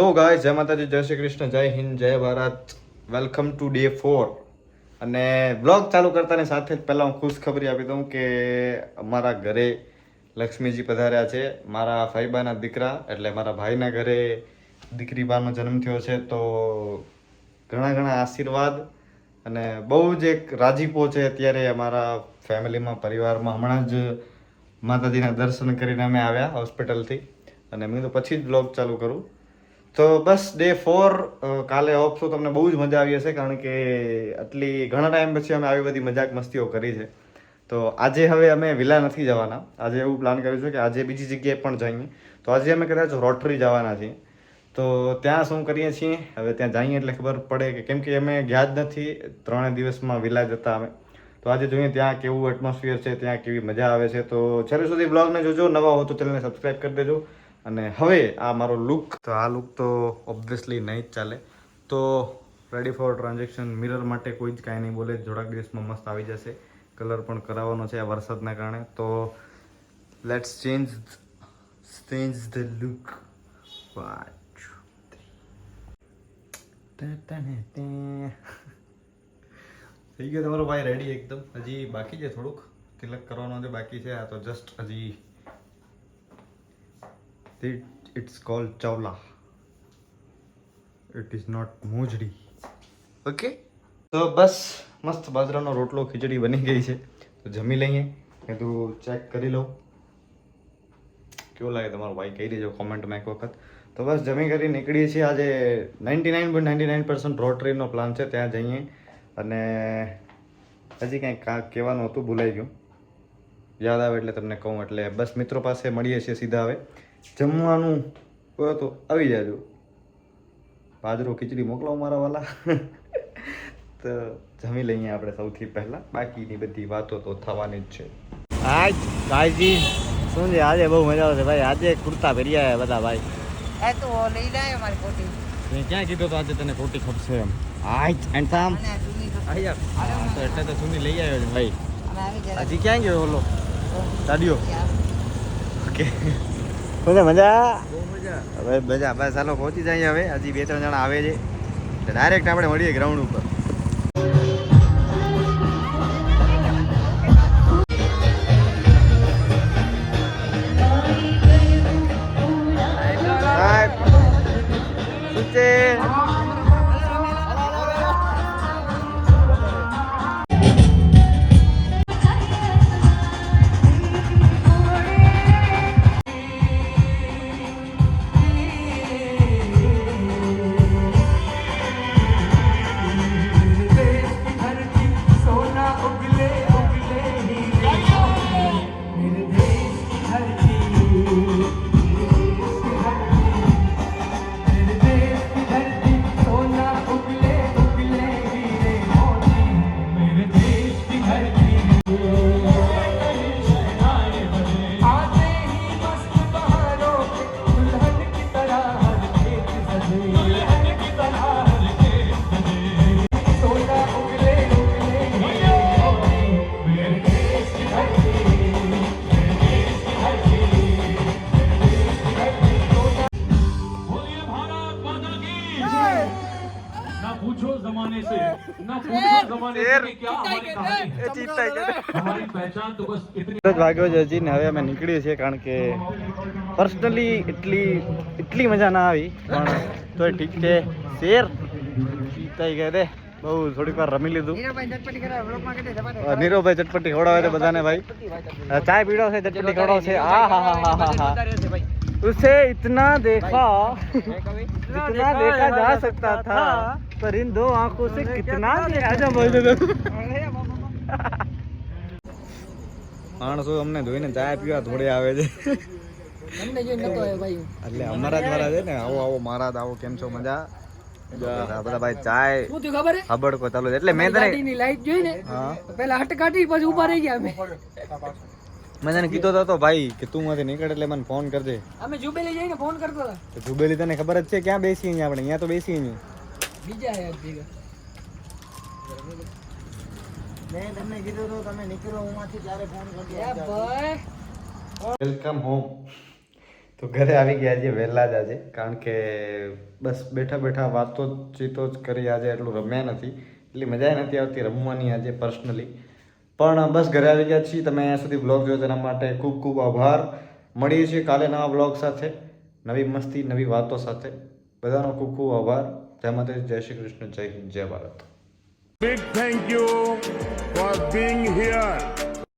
તો ગાઈસ, જય માતાજી, જય શ્રી કૃષ્ણ, જય હિન્દ, જય ભારત. Welcome to day 4. અને બ્લોગ ચાલુ કરતાની સાથે જ પહેલાં હું ખુશખબરી આપી દઉં કે અમારા ઘરે લક્ષ્મીજી પધાર્યા છે. મારા ફાઈબાના દીકરા એટલે મારા ભાઈના ઘરે દીકરી બાનો જન્મ થયો છે. તો ઘણા ઘણા આશીર્વાદ અને બહુ જ એક રાજીપો છે અત્યારે અમારા ફેમિલીમાં, પરિવારમાં. હમણાં જ માતાજીના દર્શન કરીને અમે આવ્યા હોસ્પિટલથી અને મેં તો પછી જ બ્લોગ ચાલુ કરું. તો બસ ડે 4 કાલે ઓફ તો તમને બહુ જ મજા આવી હશે, કારણ કે ઘણા ટાઈમ પછી અમે આવી બધી મજાક મસ્તીઓ કરી છે. તો આજે હવે અમે વિલા નથી જવાના. આજે એવું પ્લાન કર્યું છે કે આજે બીજી જગ્યાએ પણ જઈએ. તો આજે અમે કદાચ રોટરી જવાના છીએ. તો ત્યાં શું કરીએ છીએ હવે, ત્યાં જઈએ એટલે ખબર પડે કે, કેમ કે અમે ગયા જ નથી 3 દિવસમાં વિલા જતા અમે. તો આજે જોઈએ ત્યાં કેવું એટમોસ્ફિયર છે, ત્યાં કેવી મજા આવે છે. તો છેલ્લે સુધી બ્લોગને જોજો. નવા હો તો ચેનલને સબસ્ક્રાઈબ કરી દેજો. અને હવે આ મારો લુક, તો આ લુક તો ઓબ્વિયસલી નહીં જ ચાલે. તો રેડી ફોર ટ્રાન્ઝેક્શન. મિરર માટે કોઈ જ કાંઈ નહીં બોલે, થોડાક દિવસમાં મસ્ત આવી જશે. કલર પણ કરાવવાનો છે આ વરસાદના કારણે. તો લેટ્સ ચેન્જ ધ લુક. થઈ ગયો તમારો ભાઈ રેડી એકદમ. હજી બાકી છે, થોડુંક તિલક કરવાનો છે બાકી છે. આ તો જસ્ટ હજી It's called chawla. It is not mojdi. Okay, તો બસ મસ્ત બાજરાનો રોટલો ખીચડી બની ગઈ છે. તો જમી લઈએ. મેં તું ચેક કરી લઉં કેવું લાગે તમારો ભાઈ, કહી દેજો કોમેન્ટમાં એક વખત. તો બસ જમી કરી નીકળીએ છીએ. આજે 99.99% રોટરીનો પ્લાન છે, ત્યાં જઈએ. અને હજી કંઈક કહેવાનું હતું, ભૂલાઈ ગયું. યાદ આવે એટલે તમને કહું. એટલે બસ મિત્રો પાસે મળીએ છીએ સીધા. હવે જમવાનું હોય તો આવી જાજો. બાજરો ખીચડી મોકલાવો મારા વાલા. તો જમી લઈએ આપણે સૌથી પહેલાં. બાકીની બધી વાતો તો થવાની જ છે. હાય ભાઈજી, શું છે આજે? બહુ મજા આવશે ભાઈ. આજે કુર્તા પહેર્યા બધા ભાઈ. એ તો લઈ જાય મારી કોટી. મેં ક્યાં કીધું તો આજે તને કોટી ખપશે એમ? હાય એન્ડ તો એટલે તો સુની લઈ આવ્યો છે ભાઈ. હજી ક્યાં ગયો ઓલો દાડિયો? ઓકે, શું મજા? બહુ મજા. હવે મજા. બસ ચાલો પહોંચી જાય. હવે હજી 2-3 જણા આવે છે. ડાયરેક્ટ આપણે મળીએ ગ્રાઉન્ડ ઉપર. વાગ્યો છે હજી ને હવે અમે નીકળીએ છીએ, કારણ કે પર્સનલી એટલી મજા ના આવી, પણ તોય ઠીક છે. શેર ચીતાઈ ગયા દે બહુ. થોડીક વાર રમી લીધું. નીરવભાઈ ચટપટી ખવડાવે છે બધાને ભાઈ. ચાય પીડો છે, ચટપટી ખવડાવશે. આ હા उसे इतना देखा जितना देखा जा सकता था, पर इन दो आंखों से कितना आजा बोल दो. માણસો અમને જોઈને ચાય પીવા થોડે આવે છે. એટલે અમારા જ વાળા છે ને. આવો મારા આવો, કેમ છો? મજા? બધા ભાઈ ચાય ખબર કો ચાલો. એટલે મેં તને લાઈટ જોઈ ને, પેલા હટ કાઢી પછી ઉભા રહી ગયા અમે. મેં તને કીધો હતો ભાઈ કે તું માંથી નીકળ એટલે મને ફોન કરજે. અમે જુબેલી જઈને ફોન કરતો હતા. તો જુબેલી તને ખબર જ છે ક્યાં બેસી અહીંયા? આપણે અહીંયા તો બેસી અહીંયા. બીજા યાર ભેગા. મેં તમને કીધું તો તમે નીકળો ઉમાંથી ત્યારે ફોન કરજો. એ ભાઈ વેલકમ હોમ. તો ઘરે આવી ગયા આજે વહેલા જ આજે, કારણ કે બસ બેઠા બેઠા વાતો ચીતો જ કરી આજે, એટલું રમ્યા નથી, એટલી મજા નથી આવતી રમવાની આજે પર્સનલી. પણ બસ ઘરે આવી ગયા છીએ. તમે અહીંયા સુધી બ્લોગ જોયો તેના માટે ખૂબ ખૂબ આભાર. મળીએ છીએ કાલે નવા બ્લોગ સાથે, નવી મસ્તી, નવી વાતો સાથે. બધાનો ખૂબ ખૂબ આભાર. જય માતાજી, જય શ્રી કૃષ્ણ, જય હિન્દ, જય Bharat. Big thank you for being here.